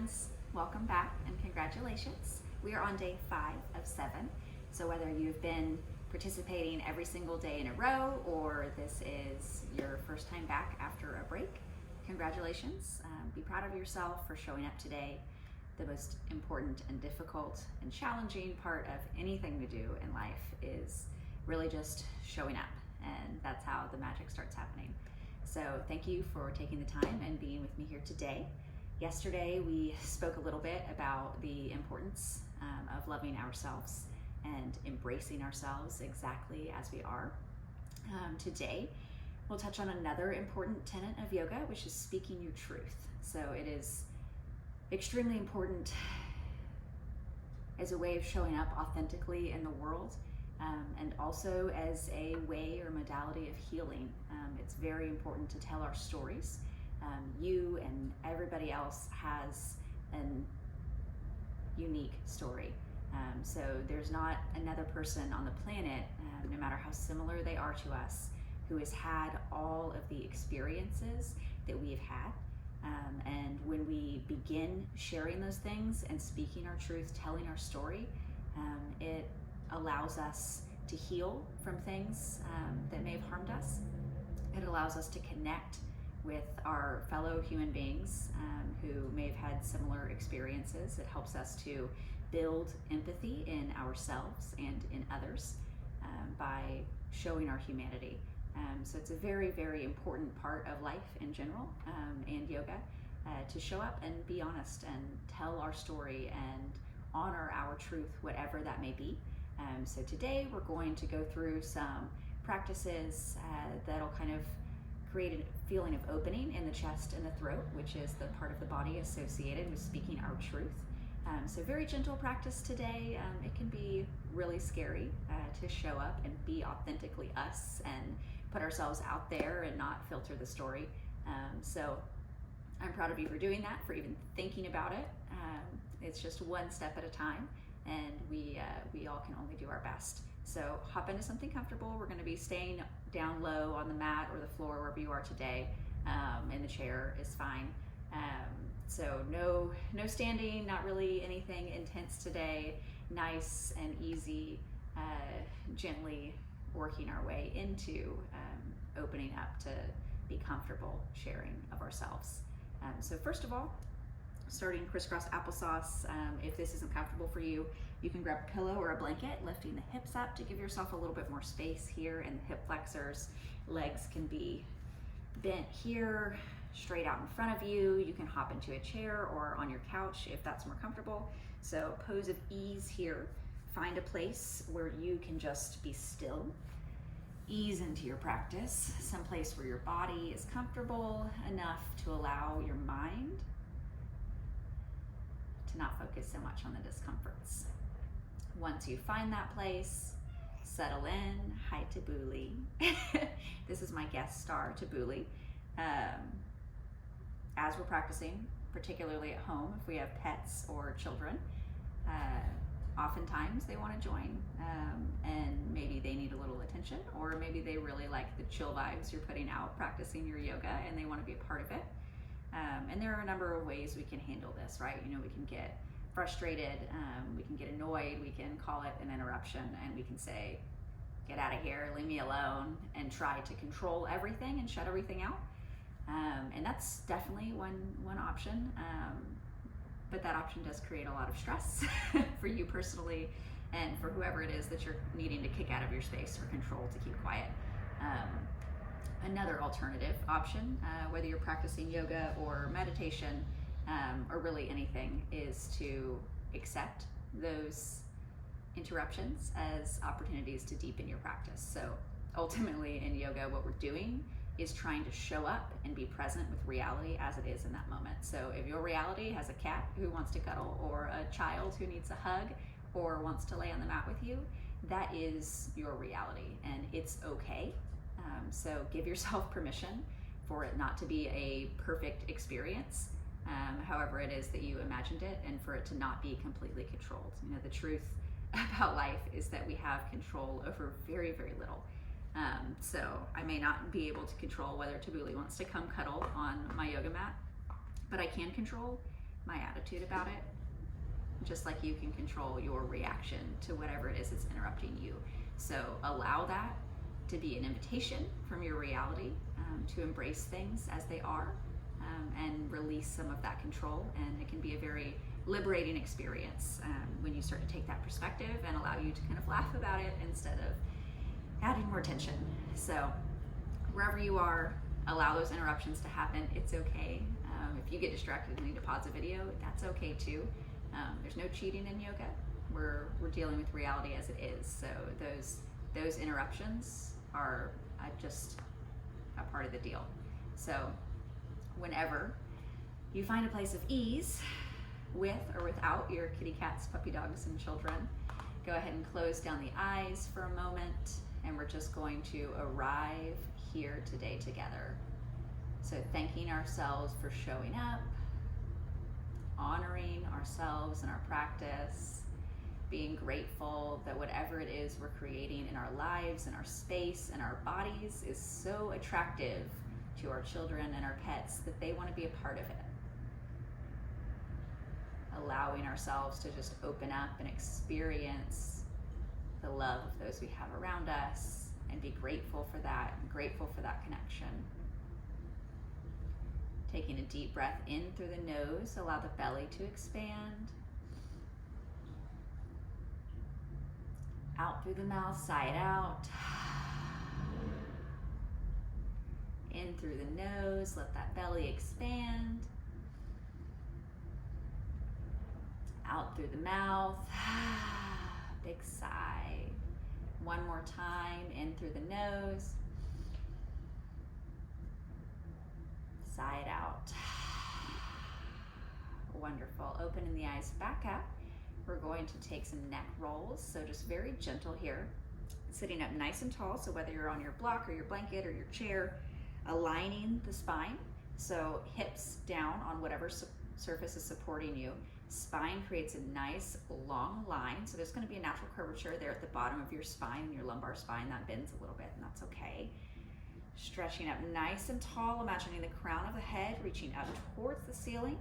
friends, welcome back and congratulations. We are on day 5 of 7. So whether you've been participating every single day in a row or this is your first time back after a break, congratulations. Be proud of yourself for showing up today. The most important and difficult and challenging part of anything we do in life is really just showing up, and that's how the magic starts happening. So thank you for taking the time and being with me here today. Yesterday we spoke a little bit about the importance of loving ourselves and embracing ourselves exactly as we are. Today we'll touch on another important tenet of yoga, which is speaking your truth. So it is extremely important as a way of showing up authentically in the world, and also as a way or modality of healing. It's very important to tell our stories. You and everybody else has an unique story. So there's not another person on the planet, no matter how similar they are to us, who has had all of the experiences that we've had. And when we begin sharing those things and speaking our truth, telling our story, it allows us to heal from things that may have harmed us. It allows us to connect with our fellow human beings who may have had similar experiences. It helps us to build empathy in ourselves and in others by showing our humanity. So it's a very, very important part of life in general, and yoga, to show up and be honest and tell our story and honor our truth, whatever that may be. So today we're going to go through some practices that'll kind of create a feeling of opening in the chest and the throat, which is the part of the body associated with speaking our truth. So very gentle practice today. It can be really scary to show up and be authentically us and put ourselves out there and not filter the story. So I'm proud of you for doing that, for even thinking about it. It's just one step at a time, and we all can only do our best. So hop into something comfortable. We're going to be staying down low on the mat or the floor, wherever you are today. In the chair is fine. So no standing, not really anything intense today. Nice and easy, gently working our way into opening up to be comfortable sharing of ourselves. So first of all, starting crisscross applesauce. If this isn't comfortable for you, you can grab a pillow or a blanket, lifting the hips up to give yourself a little bit more space here in the hip flexors. Legs can be bent here, straight out in front of you. You can hop into a chair or on your couch if that's more comfortable. So pose of ease here. Find a place where you can just be still. Ease into your practice, someplace where your body is comfortable enough to allow your mind to not focus so much on the discomforts. Once you find that place, settle in. Hi, Tabuli. This is my guest star, Tabuli. As we're practicing, particularly at home, if we have pets or children, oftentimes they want to join, and maybe they need a little attention, or maybe they really like the chill vibes you're putting out practicing your yoga and they want to be a part of it. And there are a number of ways we can handle this, right? We can get frustrated, we can get annoyed, we can call it an interruption, and we can say, get out of here, leave me alone, and try to control everything and shut everything out. And that's definitely one option, but that option does create a lot of stress for you personally and for whoever it is that you're needing to kick out of your space or control to keep quiet. Another alternative option, whether you're practicing yoga or meditation, or really anything, is to accept those interruptions as opportunities to deepen your practice. So ultimately in yoga, what we're doing is trying to show up and be present with reality as it is in that moment. So if your reality has a cat who wants to cuddle, or a child who needs a hug, or wants to lay on the mat with you, that is your reality, and it's okay. So give yourself permission for it not to be a perfect experience, however it is that you imagined it, and for it to not be completely controlled. The truth about life is that we have control over very, very little. So I may not be able to control whether Tabuli wants to come cuddle on my yoga mat, but I can control my attitude about it, just like you can control your reaction to whatever it is that's interrupting you. So allow that to be an invitation from your reality, to embrace things as they are, and release some of that control. And it can be a very liberating experience when you start to take that perspective and allow you to kind of laugh about it instead of adding more tension. So wherever you are, allow those interruptions to happen. It's okay. If you get distracted and need to pause a video, that's okay too. There's no cheating in yoga. We're dealing with reality as it is. So those interruptions are just a part of the deal. So whenever you find a place of ease, with or without your kitty cats, puppy dogs, and children, go ahead and close down the eyes for a moment, and we're just going to arrive here today together. So thanking ourselves for showing up, honoring ourselves and our practice, being grateful that whatever it is we're creating in our lives and our space and our bodies is so attractive to our children and our pets that they want to be a part of it. Allowing ourselves to just open up and experience the love of those we have around us and be grateful for that, and grateful for that connection. Taking a deep breath in through the nose, allow the belly to expand. Out through the mouth, sigh it out. In through the nose, let that belly expand. Out through the mouth, big sigh. One more time, in through the nose. Sigh it out. Wonderful. Opening the eyes back up. We're going to take some neck rolls, so just very gentle here. Sitting up nice and tall, so whether you're on your block or your blanket or your chair, aligning the spine, so hips down on whatever surface is supporting you. Spine creates a nice long line, so there's going to be a natural curvature there at the bottom of your spine, your lumbar spine. That bends a little bit, and that's okay. Stretching up nice and tall, imagining the crown of the head reaching up towards the ceiling,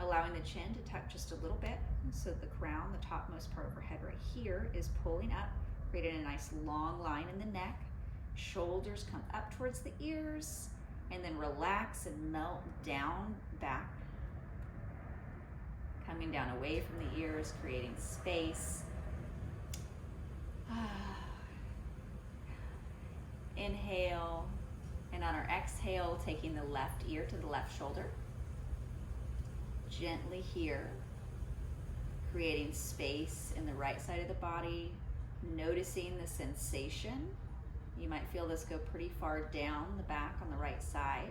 allowing the chin to tuck just a little bit, so the crown, the topmost part of our head right here, is pulling up, creating a nice long line in the neck. Shoulders come up towards the ears, and then relax and melt down back, coming down away from the ears, creating space. Inhale, and on our exhale, taking the left ear to the left shoulder. Gently here, creating space in the right side of the body, noticing the sensation. You might feel this go pretty far down the back on the right side.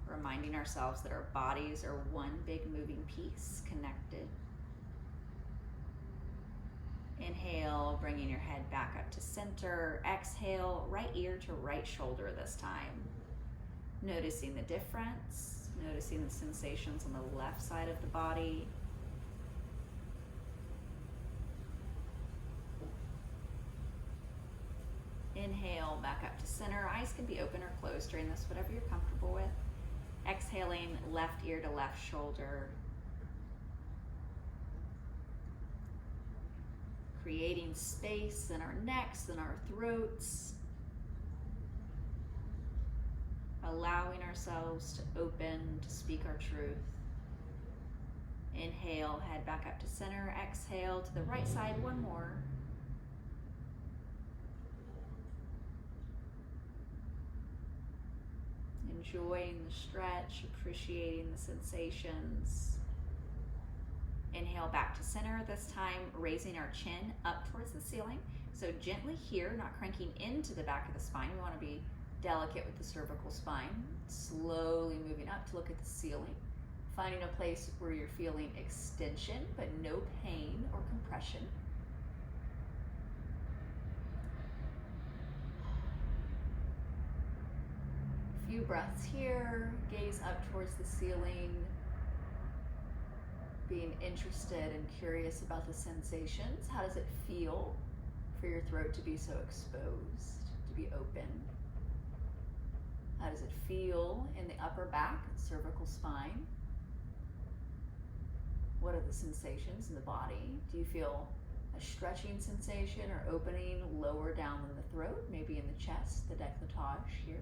Reminding ourselves that our bodies are one big moving piece, connected. Inhale, bringing your head back up to center. Exhale, right ear to right shoulder this time. Noticing the difference, noticing the sensations on the left side of the body. Inhale, back up to center. Eyes can be open or closed during this, whatever you're comfortable with. Exhaling, left ear to left shoulder. Creating space in our necks and our throats. Allowing ourselves to open, to speak our truth. Inhale, head back up to center. Exhale to the right side, one more. Enjoying the stretch, appreciating the sensations. Inhale back to center, this time raising our chin up towards the ceiling. So gently here, not cranking into the back of the spine. We want to be delicate with the cervical spine. Slowly moving up to look at the ceiling. Finding a place where you're feeling extension, but no pain or compression. Few breaths here, gaze up towards the ceiling, being interested and curious about the sensations. How does it feel for your throat to be so exposed, to be open? How does it feel in the upper back, cervical spine? What are the sensations in the body? Do you feel a stretching sensation or opening lower down in the throat, maybe in the chest, the décolletage here?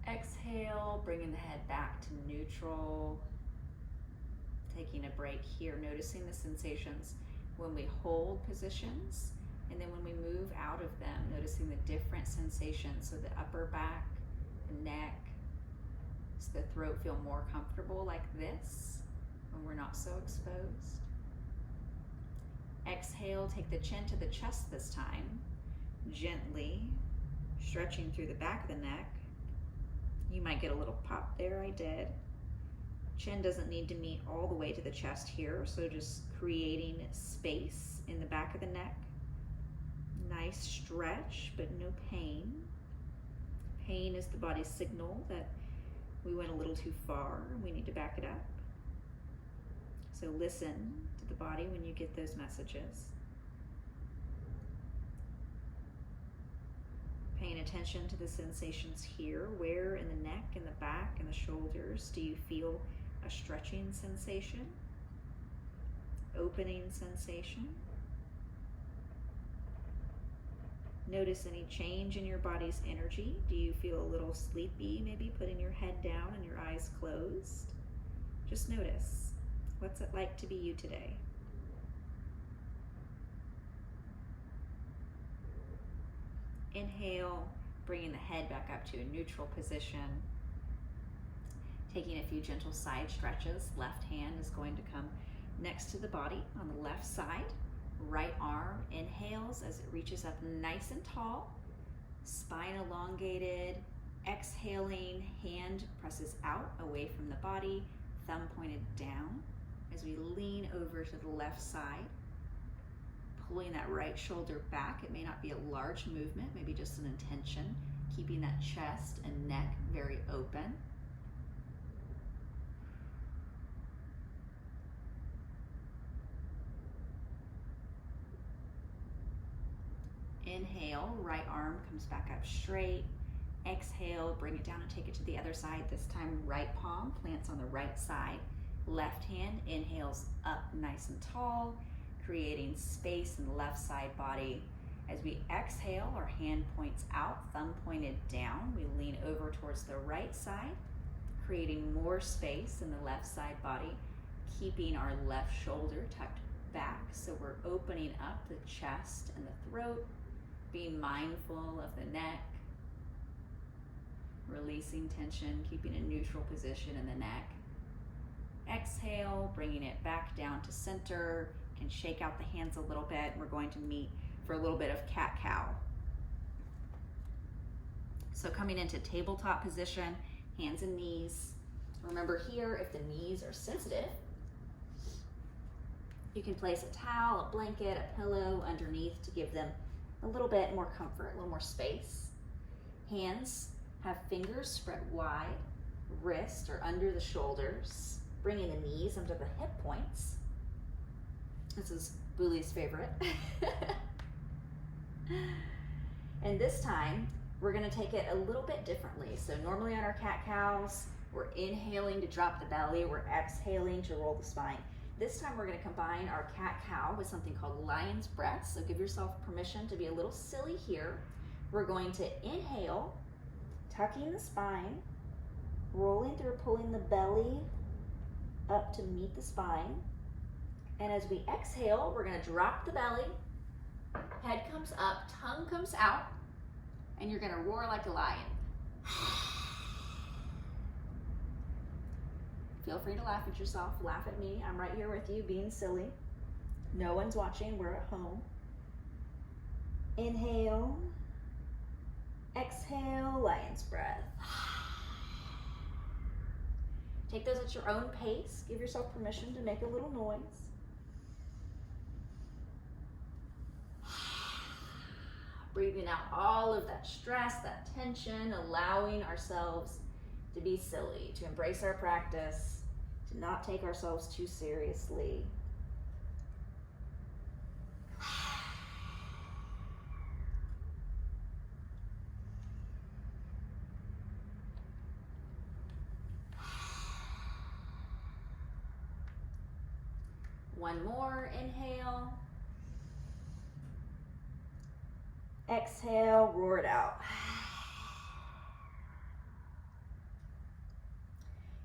Exhale, bringing the head back to neutral. Taking a break here, noticing the sensations when we hold positions, and then when we move out of them, noticing the different sensations. So the upper back, the neck, does the throat feel more comfortable like this when we're not so exposed? Exhale, take the chin to the chest this time, gently stretching through the back of the neck. You might get a little pop there, I did. Chin doesn't need to meet all the way to the chest here, so just creating space in the back of the neck. Nice stretch, but no pain. Pain is the body's signal that we went a little too far, we need to back it up. So listen to the body when you get those messages. Paying attention to the sensations here. Where in the neck, in the back, in the shoulders do you feel a stretching sensation? Opening sensation? Notice any change in your body's energy. Do you feel a little sleepy, maybe putting your head down and your eyes closed? Just notice. What's it like to be you today? Inhale, bringing the head back up to a neutral position. Taking a few gentle side stretches. Left hand is going to come next to the body on the left side. Right arm inhales as it reaches up nice and tall. Spine elongated. Exhaling, hand presses out away from the body. Thumb pointed down as we lean over to the left side. Pulling that right shoulder back. It may not be a large movement, maybe just an intention. Keeping that chest and neck very open. Inhale, right arm comes back up straight. Exhale, bring it down and take it to the other side. This time, right palm plants on the right side. Left hand inhales up nice and tall, creating space in the left side body. As we exhale, our hand points out, thumb pointed down. We lean over towards the right side, creating more space in the left side body, keeping our left shoulder tucked back. So we're opening up the chest and the throat, being mindful of the neck, releasing tension, keeping a neutral position in the neck. Exhale, bringing it back down to center. Can shake out the hands a little bit. We're going to meet for a little bit of cat-cow. So coming into tabletop position, hands and knees. Remember here, if the knees are sensitive, you can place a towel, a blanket, a pillow underneath to give them a little bit more comfort, a little more space. Hands have fingers spread wide, wrist or under the shoulders, bringing the knees under the hip points. This is Buli's favorite. And this time, we're gonna take it a little bit differently. So normally on our cat-cows, we're inhaling to drop the belly, we're exhaling to roll the spine. This time we're gonna combine our cat-cow with something called lion's breath. So give yourself permission to be a little silly here. We're going to inhale, tucking the spine, rolling through, pulling the belly up to meet the spine. And as we exhale, we're gonna drop the belly, head comes up, tongue comes out, and you're gonna roar like a lion. Feel free to laugh at yourself, laugh at me. I'm right here with you, being silly. No one's watching, we're at home. Inhale, exhale, lion's breath. Take those at your own pace. Give yourself permission to make a little noise. Breathing out all of that stress, that tension, allowing ourselves to be silly, to embrace our practice, to not take ourselves too seriously. One more, inhale. Exhale, roar it out.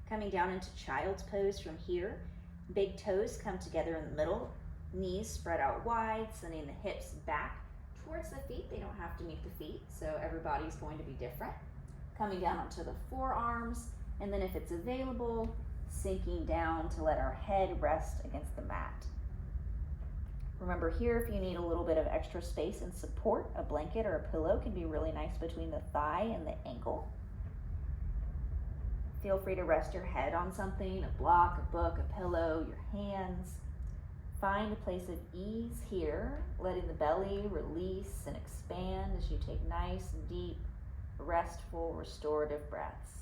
Coming down into child's pose from here. Big toes come together in the middle. Knees spread out wide, sending the hips back towards the feet. They don't have to meet the feet, so everybody's going to be different. Coming down onto the forearms, and then if it's available, sinking down to let our head rest against the mat. Remember here, if you need a little bit of extra space and support, a blanket or a pillow can be really nice between the thigh and the ankle. Feel free to rest your head on something, a block, a book, a pillow, your hands. Find a place of ease here, letting the belly release and expand as you take nice, deep, restful, restorative breaths.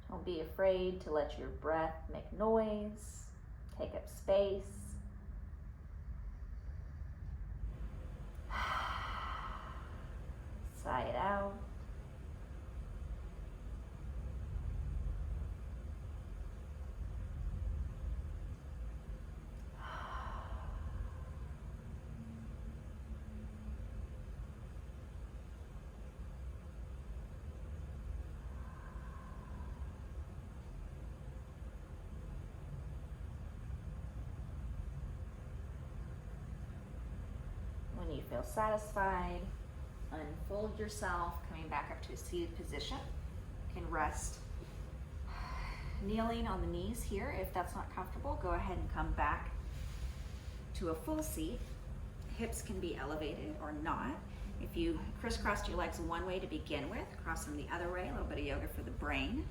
Don't be afraid to let your breath make noise, take up space. Sigh it out. When you feel satisfied, unfold yourself, coming back up to a seated position. You can rest kneeling on the knees here. If that's not comfortable, go ahead and come back to a full seat. Hips can be elevated or not. If you crisscrossed your legs one way to begin with, cross them the other way, a little bit of yoga for the brain.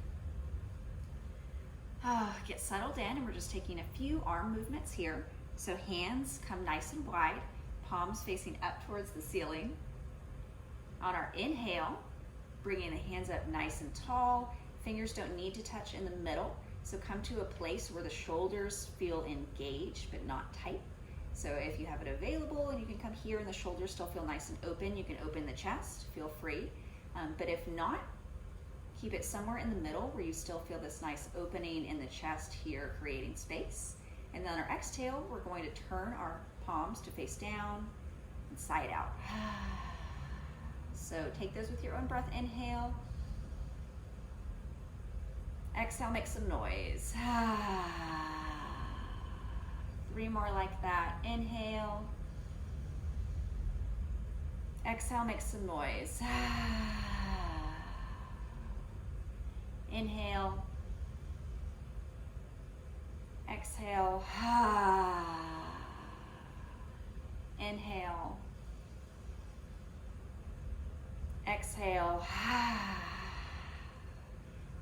Get settled in, and we're just taking a few arm movements here. So hands come nice and wide, palms facing up towards the ceiling. On our inhale, bringing the hands up nice and tall. Fingers don't need to touch in the middle, so come to a place where the shoulders feel engaged but not tight. So if you have it available and you can come here and the shoulders still feel nice and open, you can open the chest, feel free. But if not, keep it somewhere in the middle where you still feel this nice opening in the chest here, creating space. And then on our exhale, we're going to turn our palms to face down and sigh it out. So take those with your own breath. Inhale. Exhale, make some noise. 3 more like that. Inhale. Exhale, make some noise. Inhale. Exhale. Inhale. Exhale.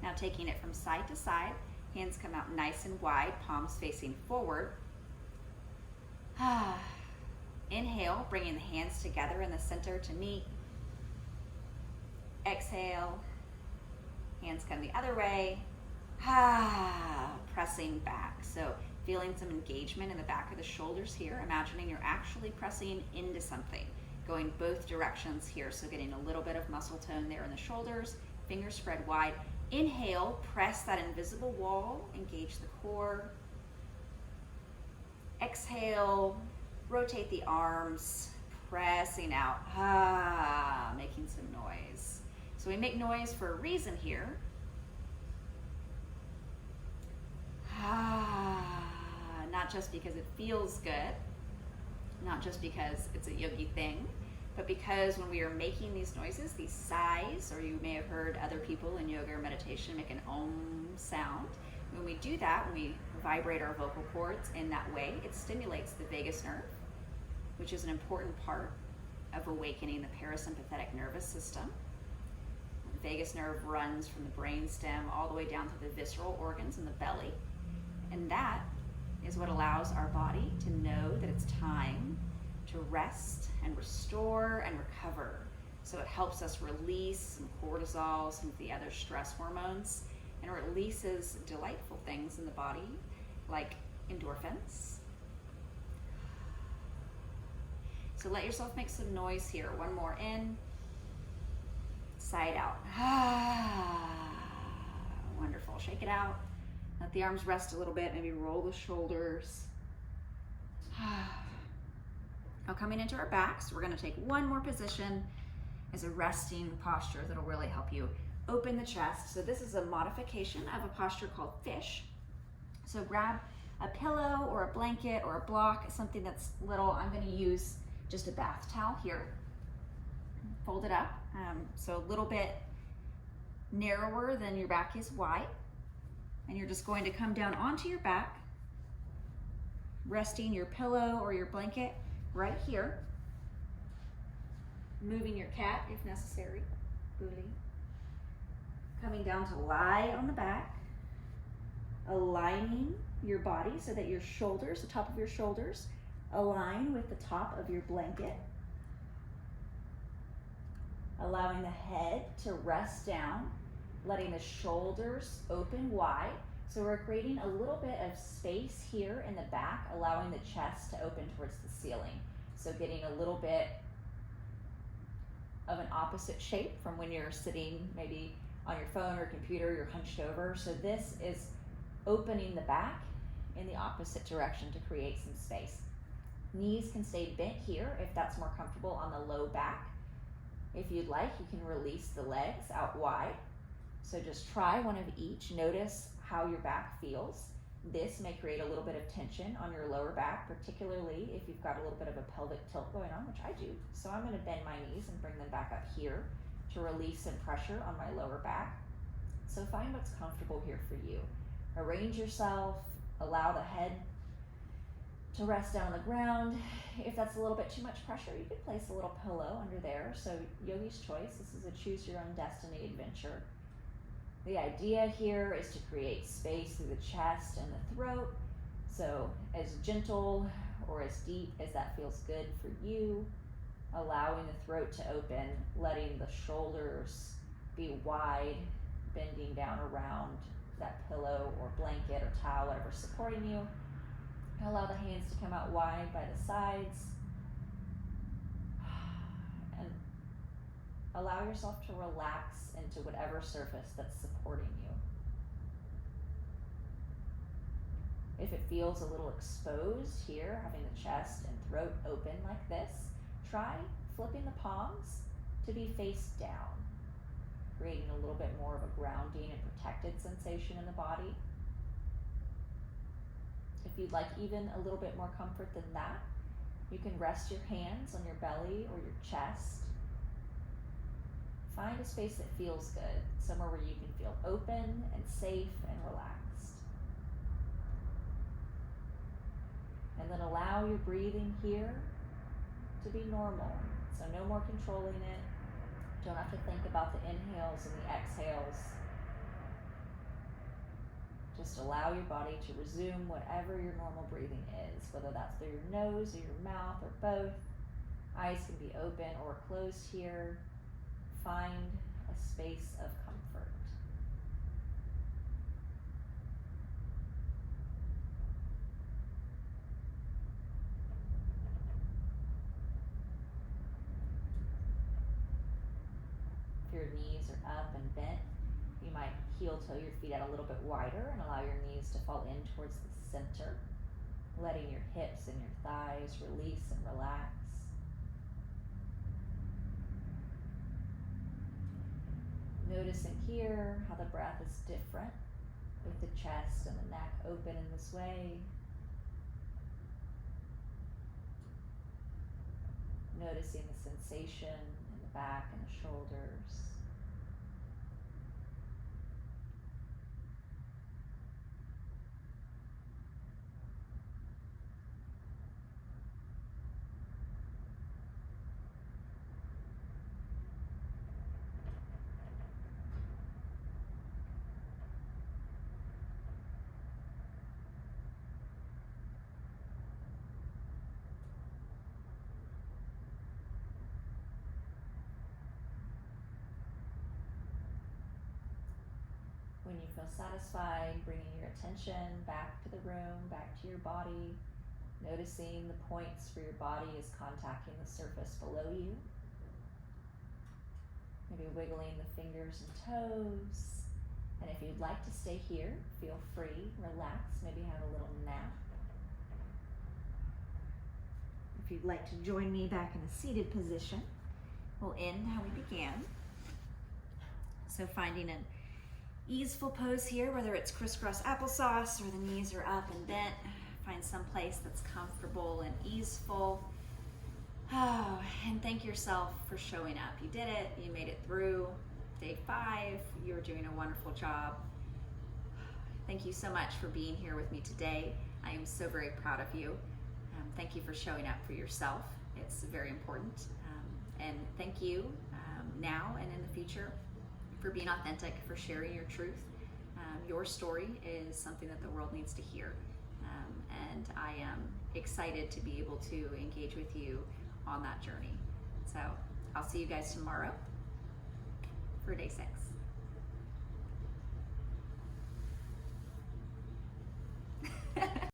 Now taking it from side to side, hands come out nice and wide, palms facing forward. Inhale, bringing the hands together in the center to meet. Exhale, hands come the other way. Pressing back. So feeling some engagement in the back of the shoulders here, imagining you're actually pressing into something. Going both directions here, so getting a little bit of muscle tone there in the shoulders, fingers spread wide. Inhale, press that invisible wall, engage the core. Exhale, rotate the arms, pressing out, making some noise. So we make noise for a reason here. Not just because it feels good, not just because it's a yogi thing, but because when we are making these noises, these sighs, or you may have heard other people in yoga or meditation make an om sound. When we do that, when we vibrate our vocal cords in that way, it stimulates the vagus nerve, which is an important part of awakening the parasympathetic nervous system. The vagus nerve runs from the brainstem all the way down to the visceral organs in the belly, and that is what allows our body to know that it's time to rest and restore and recover. So it helps us release some cortisol, some of the other stress hormones, and releases delightful things in the body like endorphins. So let yourself make some noise here. 1 more in. side out. Wonderful. Shake it out. Let the arms rest a little bit. Maybe roll the shoulders. Now coming into our backs, we're going to take one more position as a resting posture that'll really help you open the chest. So this is a modification of a posture called fish. So grab a pillow or a blanket or a block, something that's little. I'm going to use just a bath towel here. Fold it up, so a little bit narrower than your back is wide. And you're just going to come down onto your back, resting your pillow or your blanket right here. Moving your cat if necessary, booty. Coming down to lie on the back. Aligning your body so that your shoulders, the top of your shoulders, align with the top of your blanket. Allowing the head to rest down, letting the shoulders open wide. So we're creating a little bit of space here in the back, allowing the chest to open towards the ceiling. So getting a little bit of an opposite shape from when you're sitting maybe on your phone or computer, you're hunched over. So this is opening the back in the opposite direction to create some space. Knees can stay bent here if that's more comfortable on the low back. If you'd like, you can release the legs out wide. So just try one of each. Notice how your back feels. This may create a little bit of tension on your lower back, particularly if you've got a little bit of a pelvic tilt going on, which I do. So I'm going to bend my knees and bring them back up here to release some pressure on my lower back. So find what's comfortable here for you. Arrange yourself, allow the head to rest down on the ground. If that's a little bit too much pressure, you could place a little pillow under there. So yogi's choice. This is a choose your own destiny adventure. The idea here is to create space through the chest and the throat. So as gentle or as deep as that feels good for you, allowing the throat to open, letting the shoulders be wide, bending down around that pillow or blanket or towel, whatever's supporting you. Allow the hands to come out wide by the sides. And allow yourself to relax into whatever surface that's supporting you. If it feels a little exposed here, having the chest and throat open like this, try flipping the palms to be face down, creating a little bit more of a grounding and protected sensation in the body. If you'd like even a little bit more comfort than that, you can rest your hands on your belly or your chest. Find a space that feels good, somewhere where you can feel open and safe and relaxed. And then allow your breathing here to be normal. So no more controlling it. Don't have to think about the inhales and the exhales. Just allow your body to resume whatever your normal breathing is, whether that's through your nose or your mouth or both. Eyes can be open or closed here. Find a space of comfort. If your knees are up and bent, you might heel toe your feet out a little bit wider and allow your knees to fall in towards the center, letting your hips and your thighs release and relax. Noticing here how the breath is different with the chest and the neck open in this way. Noticing the sensation in the back and the shoulders. When you feel satisfied, bringing your attention back to the room, back to your body, noticing the points where your body is contacting the surface below you. maybe wiggling the fingers and toes. And if you'd like to stay here, feel free, relax, maybe have a little nap. If you'd like to join me back in a seated position, we'll end how we began. So finding an easeful pose here, whether it's crisscross applesauce or the knees are up and bent, find some place that's comfortable and easeful. Oh, and thank yourself for showing up. You did it, you made it through day 5, you're doing a wonderful job. Thank you so much for being here with me today. I am so very proud of you. Thank you for showing up for yourself. It's very important. And thank you now and in the future for being authentic, for sharing your truth. Your story is something that the world needs to hear. And I am excited to be able to engage with you on that journey. So I'll see you guys tomorrow for day 6.